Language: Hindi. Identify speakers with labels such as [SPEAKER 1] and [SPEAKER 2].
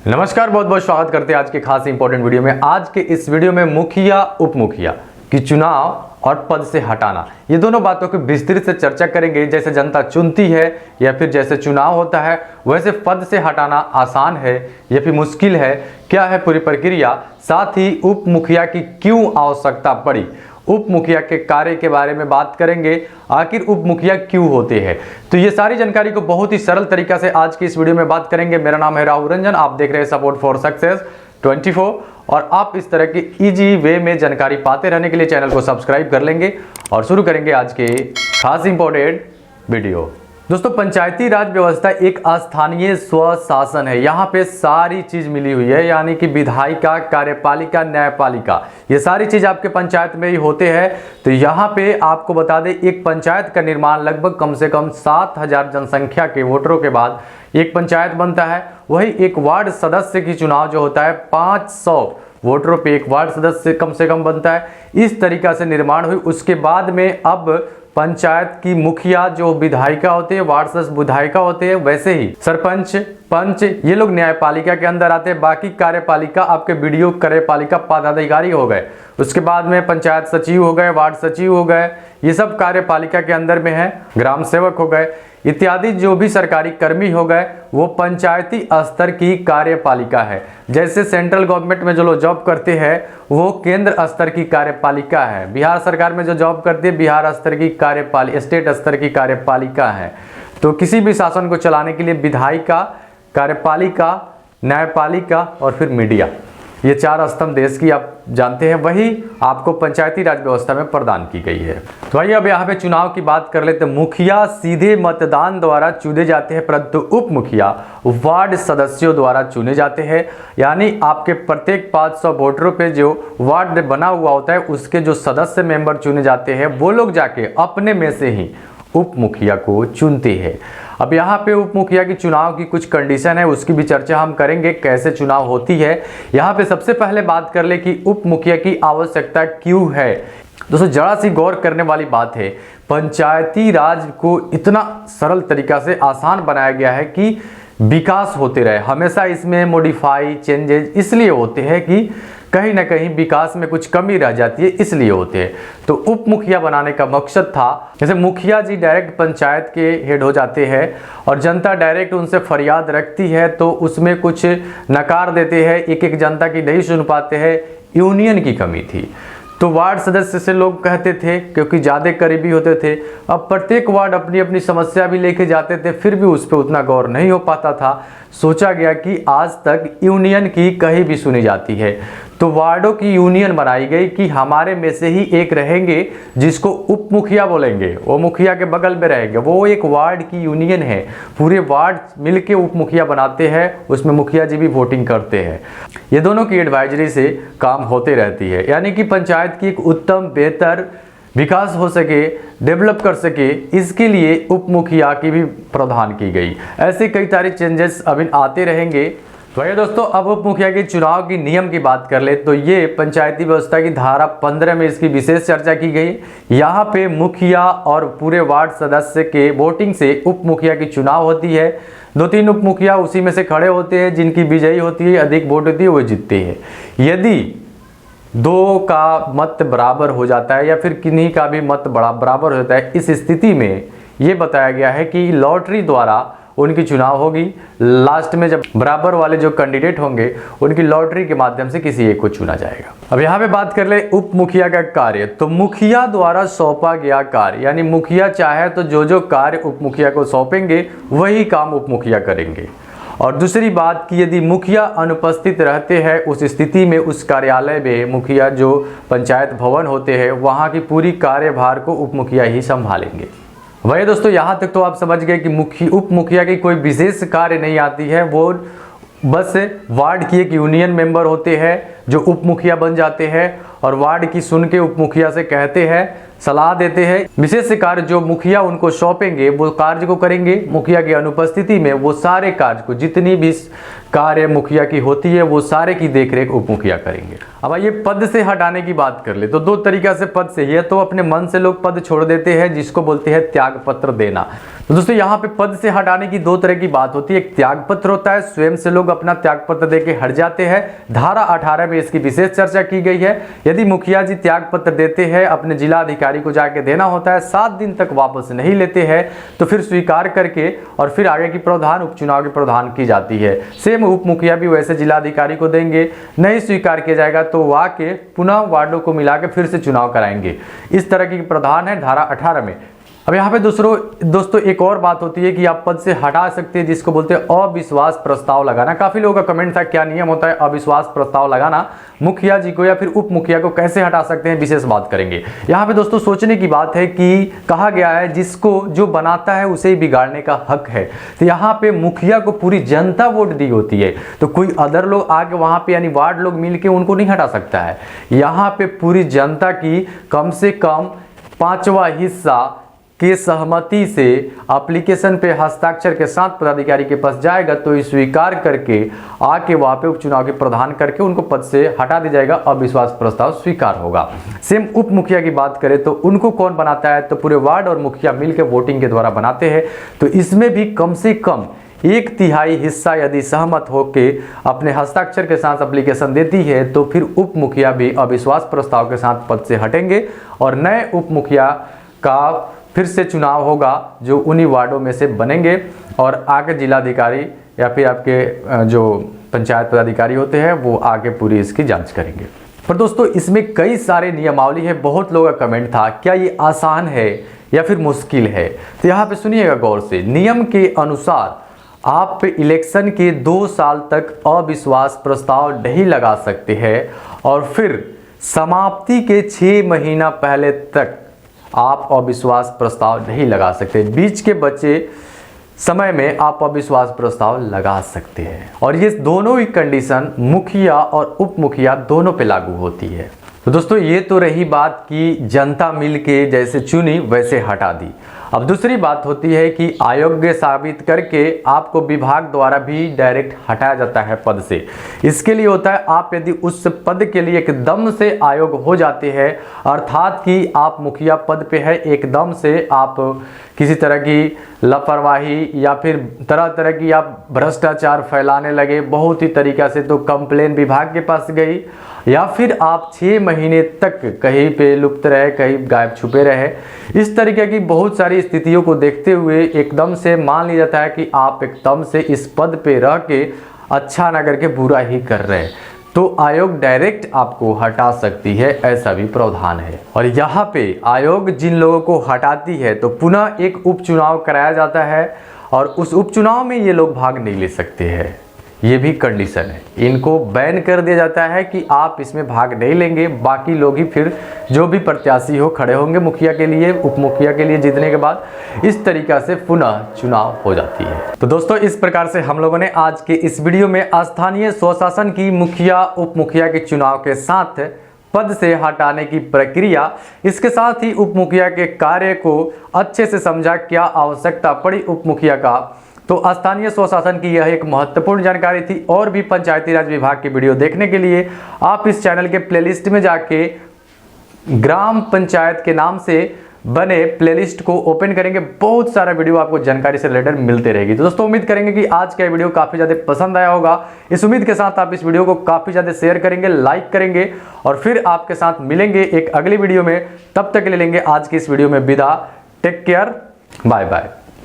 [SPEAKER 1] नमस्कार, बहुत बहुत स्वागत करते हैं आज के खास इंपॉर्टेंट वीडियो में। आज के इस वीडियो में मुखिया उप मुखिया की चुनाव और पद से हटाना, ये दोनों बातों की विस्तृत से चर्चा करेंगे। जैसे जनता चुनती है या फिर जैसे चुनाव होता है, वैसे पद से हटाना आसान है या फिर मुश्किल है, क्या है पूरी प्रक्रिया, साथ ही उप मुखिया की क्यों आवश्यकता पड़ी, उप मुखिया के कार्य के बारे में बात करेंगे, आखिर उप मुखिया क्यों होते हैं। तो ये सारी जानकारी को बहुत ही सरल तरीका से आज की इस वीडियो में बात करेंगे। मेरा नाम है राहुल रंजन, आप देख रहे हैं सपोर्ट फॉर सक्सेस 24 और आप इस तरह की इजी वे में जानकारी पाते रहने के लिए चैनल को सब्सक्राइब कर लेंगे और शुरू करेंगे आज के खास इंपॉर्टेंट वीडियो। दोस्तों, पंचायती राज व्यवस्था एक स्थानीय स्वशासन है। यहाँ पे सारी चीज मिली हुई है, यानी कि विधायिका, कार्यपालिका, न्यायपालिका, ये सारी चीज आपके पंचायत में ही होते हैं। तो यहाँ पे आपको बता दें, एक पंचायत का निर्माण लगभग कम से कम 7,000 जनसंख्या के वोटरों के बाद एक पंचायत बनता है। वही एक वार्ड सदस्य की चुनाव जो होता है 500 वोटरों पे एक वार्ड सदस्य कम से कम बनता है। इस तरीका से निर्माण हुई। उसके बाद में अब पंचायत की मुखिया जो विधायिका होते हैं, वार्ड सदस्य विधायिका होते हैं, वैसे ही सरपंच, पंच, ये लोग न्यायपालिका के अंदर आते हैं। बाकी कार्यपालिका आपके बीडीओ, कार्यपालिका पदाधिकारी हो गए। उसके बाद में पंचायत सचिव हो गए, वार्ड सचिव हो गए, ये सब कार्यपालिका के अंदर में है। ग्राम सेवक हो गए इत्यादि, जो भी सरकारी कर्मी हो गए, वो पंचायती स्तर की कार्यपालिका है। जैसे सेंट्रल गवर्नमेंट में जो लोग जॉब करते हैं वो केंद्र स्तर की कार्यपालिका है। बिहार सरकार में जो जॉब करते हैं बिहार स्तर की कार्यपालिका, स्टेट स्तर की कार्यपालिका है। तो किसी भी शासन को चलाने के लिए विधायिका, कार्यपालिका, न्यायपालिका और फिर मीडिया, ये चार स्तंभ देश की आप जानते हैं, वही आपको पंचायती राज व्यवस्था में प्रदान की गई है। तो आइए अब यहाँ पे चुनाव की बात कर लेते हैं। मुखिया सीधे मतदान द्वारा चुने जाते हैं, परंतु उप मुखिया वार्ड सदस्यों द्वारा चुने जाते हैं। यानी आपके प्रत्येक 500 वोटरों पे जो वार्ड बना हुआ होता है, उसके जो सदस्य मेंबर चुने जाते हैं, वो लोग जाके अपने में से ही उप मुखिया को चुनते हैं। अब यहाँ पे उप मुखिया की चुनाव की कुछ कंडीशन है, उसकी भी चर्चा हम करेंगे, कैसे चुनाव होती है। यहाँ पे सबसे पहले बात कर ले कि उप मुखिया की आवश्यकता क्यों है। दोस्तों, जरा सी गौर करने वाली बात है, पंचायती राज को इतना सरल तरीका से आसान बनाया गया है कि विकास होते रहे। हमेशा इसमें मॉडिफाई, चेंजेस इसलिए होते हैं कि कहीं ना कहीं विकास में कुछ कमी रह जाती है, इसलिए होते हैं। तो उप मुखिया बनाने का मकसद था, जैसे मुखिया जी डायरेक्ट पंचायत के हेड हो जाते हैं और जनता डायरेक्ट उनसे फरियाद रखती है, तो उसमें कुछ नकार देते हैं, एक एक जनता की नहीं सुन पाते हैं, यूनियन की कमी थी। तो वार्ड सदस्य से लोग कहते थे, क्योंकि ज़्यादा करीबी होते थे। अब प्रत्येक वार्ड अपनी अपनी समस्या भी लेके जाते थे, फिर भी उस पर उतना गौर नहीं हो पाता था। सोचा गया कि आज तक यूनियन की कहीं भी सुनी जाती है, तो वार्डों की यूनियन बनाई गई कि हमारे में से ही एक रहेंगे जिसको उप मुखिया बोलेंगे, वो मुखिया के बगल में रहेंगे, वो एक वार्ड की यूनियन है। पूरे वार्ड मिलके उप मुखिया बनाते हैं, उसमें मुखिया जी भी वोटिंग करते हैं। ये दोनों की एडवाइजरी से काम होते रहती है, यानी कि पंचायत की एक उत्तम बेहतर विकास हो सके, डेवलप कर सके, इसके लिए उप मुखिया की भी प्रावधान की गई। ऐसे कई सारे चेंजेस अभी आते रहेंगे। तो ये दोस्तों, अब उप मुखिया के चुनाव की नियम की बात कर ले तो ये पंचायती व्यवस्था की धारा 15 में इसकी विशेष चर्चा की गई। यहाँ पे मुखिया और पूरे वार्ड सदस्य के वोटिंग से उप मुखिया की चुनाव होती है। 2-3 उप मुखिया उसी में से खड़े होते हैं, जिनकी विजयी होती है, अधिक वोट होती है, वो जीतते हैं। यदि 2 का मत बराबर हो जाता है या फिर किन्हीं का भी मत बराबर हो जाता है, इस स्थिति में ये बताया गया है कि लॉटरी द्वारा उनकी चुनाव होगी। लास्ट में जब बराबर वाले जो कैंडिडेट होंगे, उनकी लॉटरी के माध्यम से किसी एक को चुना जाएगा। अब यहाँ पे बात कर ले उप मुखिया का कार्य। तो मुखिया द्वारा सौंपा गया कार्य, यानी मुखिया चाहे तो जो जो कार्य उप मुखिया को सौंपेंगे वही काम उप मुखिया करेंगे। और दूसरी बात कि यदि मुखिया अनुपस्थित रहते हैं, उस स्थिति में उस कार्यालय में मुखिया जो पंचायत भवन होते हैं, वहाँ की पूरी कार्यभार को उप मुखिया ही संभालेंगे। वही दोस्तों, यहाँ तक तो आप समझ गए कि उप मुखिया की कोई विशेष कार्य नहीं आती है, वो बस वार्ड की एक यूनियन मेंबर होते हैं जो उप मुखिया बन जाते हैं और वार्ड की सुन के उप मुखिया से कहते हैं, सलाह देते हैं। विशेष कार्य जो मुखिया उनको सौंपेंगे वो कार्य को करेंगे। मुखिया की अनुपस्थिति में वो सारे कार्य को, जितनी भी कार्य मुखिया की होती है वो सारे की देखरेख उप मुखिया करेंगे। अब आइए पद से हटाने की बात कर ले तो दो तरीका से पद से, ये तो अपने मन से लोग पद छोड़ देते हैं जिसको बोलते हैं त्याग पत्र देना। तो दोस्तों यहाँ पे पद से हटाने की दो तरह की बात होती है। एक त्याग पत्र होता है, स्वयं से लोग अपना त्याग पत्र देके हट जाते हैं। धारा 18 में इसकी विशेष चर्चा की गई है। यदि मुखिया जी त्याग पत्र देते हैं, अपने जिला अधिकारी को जाके देना होता है, 7 दिन तक वापस नहीं लेते हैं तो फिर स्वीकार करके और फिर आगे की प्रावधान उपचुनाव के प्रावधान की जाती है। सेम उप मुखिया भी वैसे जिला अधिकारी को देंगे। नहीं स्वीकार किया जाएगा तो वहां के पुनः वार्डों को मिला के फिर से चुनाव कराएंगे। इस तरह की प्रावधान है धारा 18 में। अब यहाँ पे दोस्तों एक और बात होती है कि आप पद से हटा सकते हैं जिसको बोलते हैं अविश्वास प्रस्ताव लगाना। काफी लोगों का कमेंट था क्या नियम होता है अविश्वास प्रस्ताव लगाना, मुखिया जी को या फिर उप मुखिया को कैसे हटा सकते हैं, विशेष बात करेंगे। यहाँ पे दोस्तों सोचने की बात है कि कहा गया है जिसको जो बनाता है उसे ही बिगाड़ने का हक है। तो यहाँ पे मुखिया को पूरी जनता वोट दी होती है, तो कोई अदर लोग आके वहां पे यानी वार्ड लोग मिलके उनको नहीं हटा सकता है। यहाँ पे पूरी जनता की कम से कम 5वां हिस्सा की सहमति से एप्लीकेशन पे हस्ताक्षर के साथ पदाधिकारी के पास जाएगा तो स्वीकार करके आके वहां पे उपचुनाव के प्रावधान करके उनको पद से हटा दिया जाएगा, अविश्वास प्रस्ताव स्वीकार होगा। सेम उप मुखिया की बात करें तो उनको कौन बनाता है, तो पूरे वार्ड और मुखिया मिलकर वोटिंग के द्वारा बनाते हैं। तो इसमें भी कम से कम 1/3 हिस्सा यदि सहमत होके अपने हस्ताक्षर के साथ एप्लीकेशन देती है तो फिर उप मुखिया भी अविश्वास प्रस्ताव के साथ पद से हटेंगे और नए उप मुखिया का फिर से चुनाव होगा जो उन्हीं वार्डों में से बनेंगे और आगे जिलाधिकारी या फिर आपके जो पंचायत पदाधिकारी होते हैं वो आगे पूरी इसकी जांच करेंगे। पर दोस्तों इसमें कई सारे नियमावली है। बहुत लोगों का कमेंट था क्या ये आसान है या फिर मुश्किल है, तो यहाँ पे सुनिएगा गौर से। नियम के अनुसार आप इलेक्शन के 2 साल तक अविश्वास प्रस्ताव नहीं लगा सकते हैं और फिर समाप्ति के 6 महीना पहले तक आप अविश्वास प्रस्ताव नहीं लगा सकते। बीच के बचे समय में आप अविश्वास प्रस्ताव लगा सकते हैं और ये दोनों ही कंडीशन मुखिया और उप मुखिया दोनों पे लागू होती है। तो दोस्तों ये तो रही बात कि जनता मिलके जैसे चुनी वैसे हटा दी। अब दूसरी बात होती है कि अयोग्य साबित करके आपको विभाग द्वारा भी डायरेक्ट हटाया जाता है पद से। इसके लिए होता है आप यदि उस पद के लिए एकदम से अयोग्य हो जाते हैं, अर्थात कि आप मुखिया पद पे है, एकदम से आप किसी तरह की लापरवाही या फिर तरह तरह की आप भ्रष्टाचार फैलाने लगे बहुत ही तरीका से, तो कंप्लेन विभाग के पास गई, या फिर आप 6 महीने तक कहीं पे लुप्त रहे, कहीं गायब छुपे रहे। इस तरीके की बहुत सारी स्थितियों को देखते हुए एकदम से मान लिया जाता है कि आप एकदम से इस पद पे रह के अच्छा ना करके बुरा ही कर रहे हैं, तो आयोग डायरेक्ट आपको हटा सकती है, ऐसा भी प्रावधान है। और यहाँ पे आयोग जिन लोगों को हटाती है तो पुनः एक उपचुनाव कराया जाता है और उस उपचुनाव में ये लोग भाग नहीं ले सकते हैं। ये भी कंडीशन है, इनको बैन कर दिया जाता है कि आप इसमें भाग नहीं लेंगे। बाकी लोग ही फिर जो भी प्रत्याशी हो खड़े होंगे मुखिया के लिए, उप मुखिया के लिए जीतने के बाद इस तरीका से पुनः चुनाव हो जाती है। तो दोस्तों इस प्रकार से हम लोगों ने आज के इस वीडियो में स्थानीय स्वशासन की मुखिया उप मुखिया के चुनाव के साथ पद से हटाने की प्रक्रिया, इसके साथ ही उप मुखिया के कार्य को अच्छे से समझा, क्या आवश्यकता पड़ी उप मुखिया का। तो स्थानीय स्वशासन की यह एक महत्वपूर्ण जानकारी थी। और भी पंचायती राज विभाग की वीडियो देखने के लिए आप इस चैनल के प्लेलिस्ट में जाके ग्राम पंचायत के नाम से बने प्लेलिस्ट को ओपन करेंगे, बहुत सारा वीडियो आपको जानकारी से रिलेटेड मिलते रहेगी। तो दोस्तों उम्मीद करेंगे कि आज का वीडियो काफी ज्यादा पसंद आया होगा। इस उम्मीद के साथ आप इस वीडियो को काफी ज्यादा शेयर करेंगे, लाइक करेंगे और फिर आपके साथ मिलेंगे एक अगली वीडियो में। तब तक ले लेंगे आज की इस वीडियो में विदा। Take care, bye bye.